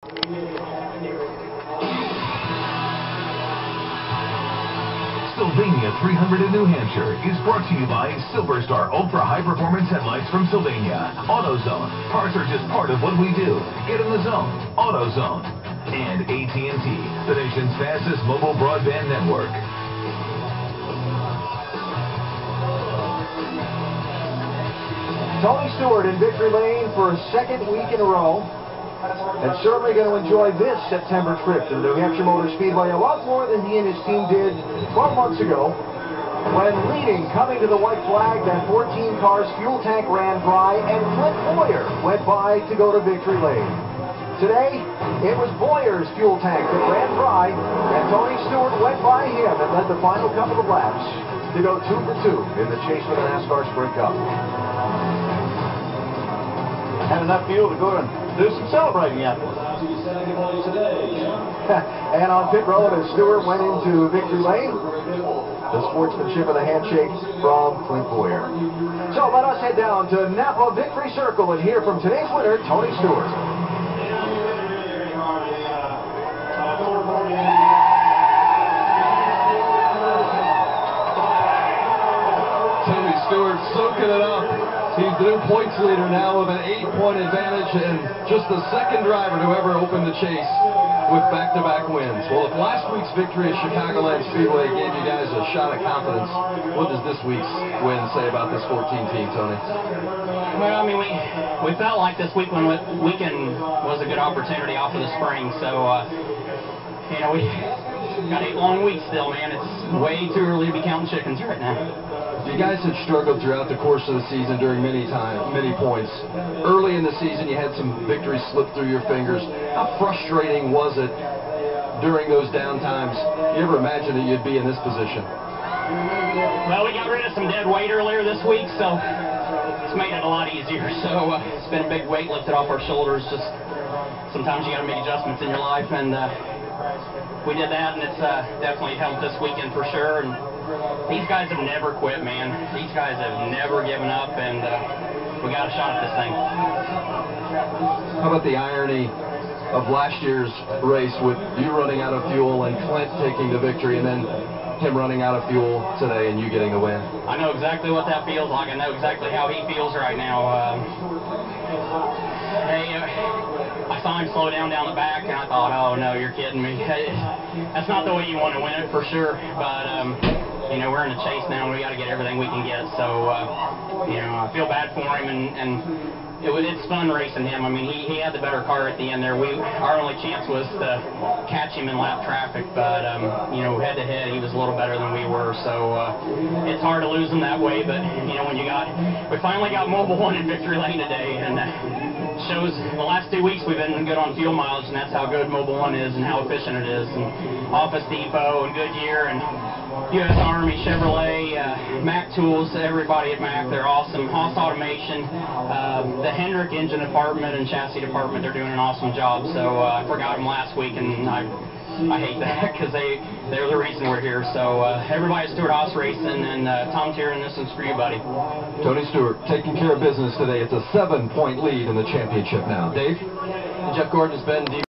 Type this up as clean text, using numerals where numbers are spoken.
Sylvania 300 in New Hampshire is brought to you by Silver Star Ultra High Performance Headlights from Sylvania. AutoZone. Cars are just part of what we do. Get in the zone. AutoZone. And AT&T, the nation's fastest mobile broadband network. Tony Stewart in victory lane for a second week in a row. And certainly going to enjoy this September trip to the New Hampshire Motor Speedway a lot more than he and his team did 12 months ago when leading, coming to the white flag, that 14 cars fuel tank ran dry and Clint Boyer went by to go to victory lane. Today, it was Boyer's fuel tank that ran dry and Tony Stewart went by him and led the final couple of laps to go 2 for 2 in the chase for the NASCAR Sprint Cup. Had enough fuel to go and do some celebrating afterwards. And on pit road, as Stewart went into victory lane, the sportsmanship of the handshake from Clint Boyer. So let us head down to Napa Victory Circle and hear from today's winner, Tony Stewart. Tony Stewart soaking it up. He's the new points leader now with an 8-point advantage and just the second driver to ever open the chase with back-to-back wins. Well, if last week's victory at Chicagoland Speedway gave you guys a shot of confidence, what does this week's win say about this 14 team, Tony? Well, I mean, we felt like this weekend was a good opportunity off of the spring, so, you know, we got 8 long weeks still, man. It's way too early to be counting chickens right now. You guys had struggled throughout the course of the season during many points. Early in the season, you had some victories slip through your fingers. How frustrating was it during those down times? You ever imagine that you'd be in this position? Well, we got rid of some dead weight earlier this week, so it's made it a lot easier. So it's been a big weight lifted off our shoulders. Just sometimes you got to make adjustments in your life, and we did that, and it's definitely helped this weekend for sure. And these guys have never quit, man. These guys have never given up, and we got a shot at this thing. How about the irony of last year's race with you running out of fuel and Clint taking the victory, and then him running out of fuel today and you getting the win? I know exactly what that feels like. I know exactly how he feels right now. I saw him slow down the back, and I thought, oh, no, you're kidding me. That's not the way you want to win it, for sure. But, you know, we're in a chase now, and we got to get everything we can get. So, you know, I feel bad for him, and it's fun racing him. I mean, he had the better car at the end there. Our only chance was to catch him in lap traffic, but, you know, head-to-head, he was a little better than we were. So, it's hard to lose him that way, but, you know, we finally got Mobile One in victory lane today, and shows the last 2 weeks we've been good on fuel mileage, and that's how good Mobile One is and how efficient it is. And Office Depot and Goodyear and U.S. Army, Chevrolet, Mac Tools, everybody at Mac, they're awesome. Haas Automation, the Hendrick engine department and chassis department, they're doing an awesome job. So I forgot them last week, and I hate that because they're the reason we're here. So everybody at Stewart Haas Racing, and Tom Tieran, this one's for you, buddy. Tony Stewart taking care of business today. It's a 7-point lead in the championship now. Dave? Jeff Gordon has been